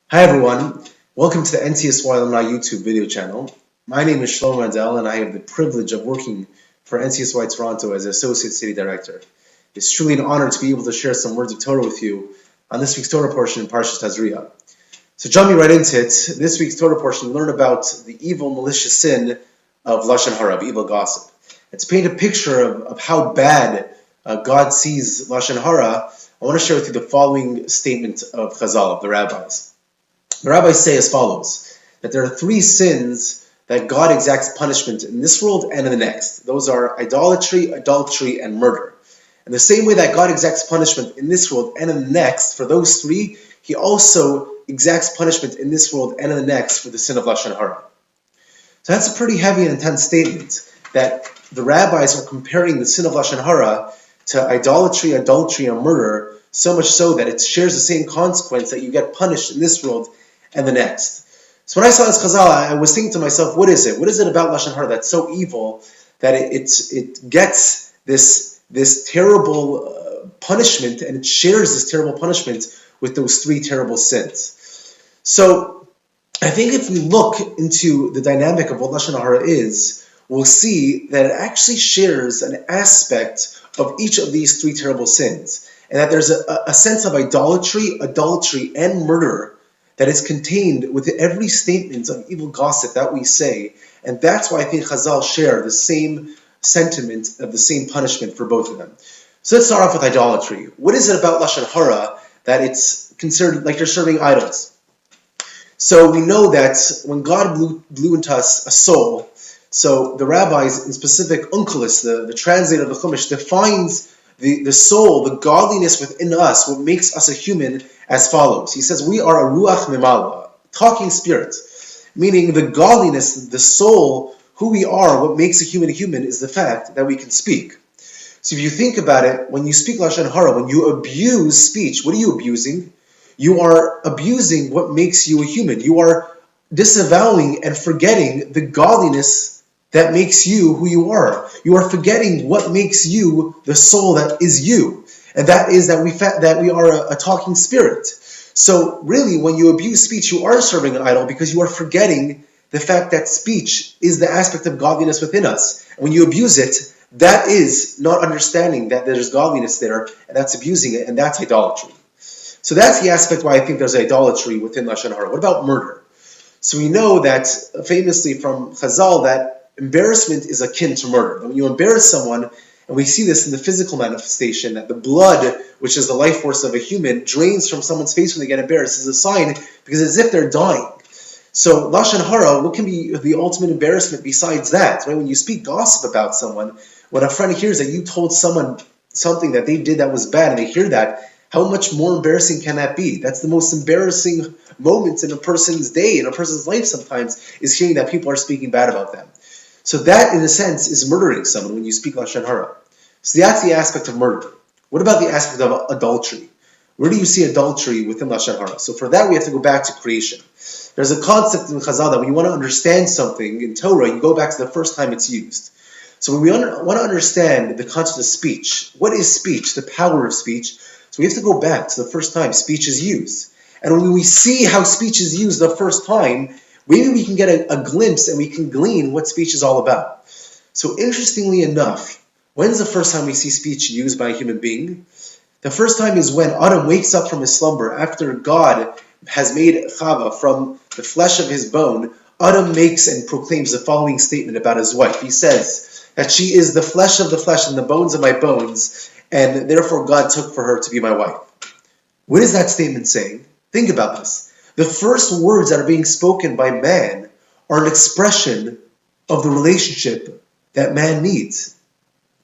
Hi everyone, welcome to the NCSY Alumni YouTube video channel. My name is Shlomo Mandel and I have the privilege of working for NCSY Toronto as Associate City Director. It's truly an honor to be able to share some words of Torah with you on this week's Torah portion in Parshat Tazria. So jumping right into it, this week's Torah portion we learn about the evil, malicious sin of Lashon Hara, evil gossip. And to paint a picture of how bad God sees Lashon Hara, I want to share with you the following statement of Chazal, of the rabbis. The rabbis say as follows, that there are three sins that God exacts punishment in this world and in the next. Those are idolatry, adultery, and murder. And the same way that God exacts punishment in this world and in the next, for those three, He also exacts punishment in this world and in the next for the sin of Lashon Hara. So that's a pretty heavy and intense statement, that the rabbis are comparing the sin of Lashon Hara to idolatry, adultery, and murder, so much so that it shares the same consequence that you get punished in this world and the next. So when I saw this Chazal, I was thinking to myself, what is it? What is it about Lashon Hara that's so evil that it gets this terrible punishment, and it shares this terrible punishment with those three terrible sins? So I think if we look into the dynamic of what Lashon Hara is, we'll see that it actually shares an aspect of each of these three terrible sins, and that there's a sense of idolatry, adultery, and murder that is contained within every statement of evil gossip that we say. And that's why I think Chazal share the same sentiment of the same punishment for both of them. So let's start off with idolatry. What is it about Lashon Hara that it's considered like you're serving idols? So we know that when God blew into us a soul, so the rabbis, in specific Onkelos, the translator of the Chumash, defines the soul, the godliness within us, what makes us a human, as follows. He says, we are a ruach mimala, talking spirit, meaning the godliness, the soul, who we are, what makes a human is the fact that we can speak. So if you think about it, when you speak Lashon Hara, when you abuse speech, what are you abusing? You are abusing what makes you a human. You are disavowing and forgetting the godliness that makes you who you are. You are forgetting what makes you the soul that is you. And that is that we are a talking spirit. So really, when you abuse speech, you are serving an idol because you are forgetting the fact that speech is the aspect of godliness within us. And when you abuse it, that is not understanding that there's godliness there, and that's abusing it, and that's idolatry. So that's the aspect why I think there's idolatry within Lashon Hara. What about murder? So we know that famously from Chazal that embarrassment is akin to murder. When you embarrass someone, and we see this in the physical manifestation, that the blood, which is the life force of a human, drains from someone's face when they get embarrassed, is a sign because it's as if they're dying. So Lashon Hara, what can be the ultimate embarrassment besides that? Right? When you speak gossip about someone, when a friend hears that you told someone something that they did that was bad, and they hear that, how much more embarrassing can that be? That's the most embarrassing moment in a person's day, in a person's life sometimes, is hearing that people are speaking bad about them. So that, in a sense, is murdering someone when you speak Lashon Hara. So that's the aspect of murder. What about the aspect of adultery? Where do you see adultery within Lashon Hara? So for that, we have to go back to creation. There's a concept in Chazal that when you want to understand something in Torah, you go back to the first time it's used. So when we want to understand the concept of speech, what is speech, the power of speech? So we have to go back to the first time speech is used. And when we see how speech is used the first time, maybe we can get a glimpse and we can glean what speech is all about. So interestingly enough, when's the first time we see speech used by a human being? The first time is when Adam wakes up from his slumber after God has made Chava from the flesh of his bone. Adam makes and proclaims the following statement about his wife. He says that she is the flesh of the flesh and the bones of my bones, and therefore God took for her to be my wife. What is that statement saying? Think about this. The first words that are being spoken by man are an expression of the relationship that man needs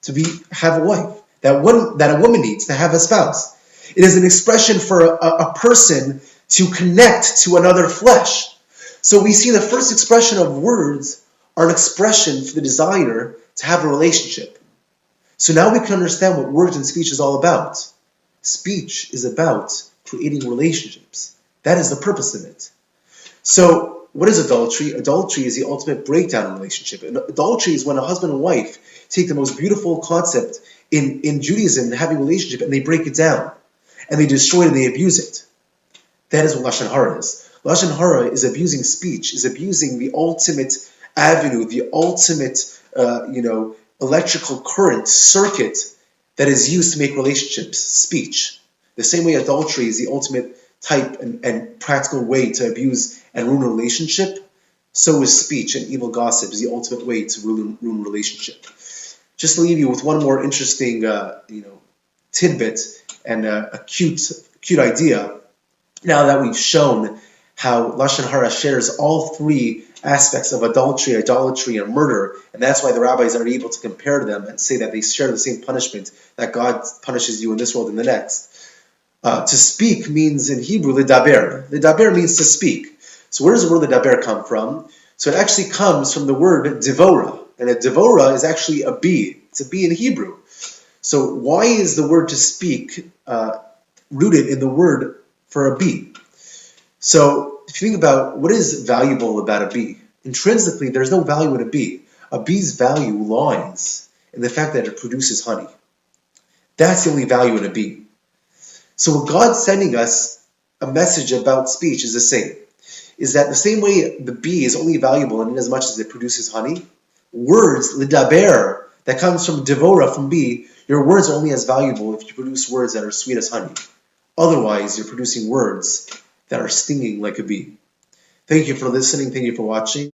to have a wife, that a woman needs to have a spouse. It is an expression for a person to connect to another flesh. So we see the first expression of words are an expression for the desire to have a relationship. So now we can understand what words and speech is all about. Speech is about creating relationships. That is the purpose of it. So what is adultery? Adultery is the ultimate breakdown in a relationship. And adultery is when a husband and wife take the most beautiful concept in Judaism, having a relationship, and they break it down. And they destroy it and they abuse it. That is what Lashon Hara is. Lashon hara is abusing speech, is abusing the ultimate avenue, the ultimate, electrical current circuit that is used to make relationships, speech. The same way adultery is the ultimate type and practical way to abuse and ruin a relationship, so is speech and evil gossip is the ultimate way to ruin relationship. Just to leave you with one more interesting, tidbit and a cute idea. Now that we've shown how Lashon hara shares all three aspects of adultery, idolatry, and murder, and that's why the rabbis are able to compare them and say that they share the same punishment that God punishes you in this world and the next. To speak means in Hebrew ledaber. Ledaber means to speak. So where does the word ledaber come from? So it actually comes from the word devora, and a devora is actually a bee. It's a bee in Hebrew. So why is the word to speak rooted in the word for a bee? So if you think about what is valuable about a bee, intrinsically there's no value in a bee. A bee's value lies in the fact that it produces honey. That's the only value in a bee. So what God's sending us a message about speech is the same. Is that the same way the bee is only valuable in as much as it produces honey, words, ledaber, that comes from devora, from bee, your words are only as valuable if you produce words that are sweet as honey. Otherwise, you're producing words that are stinging like a bee. Thank you for listening. Thank you for watching.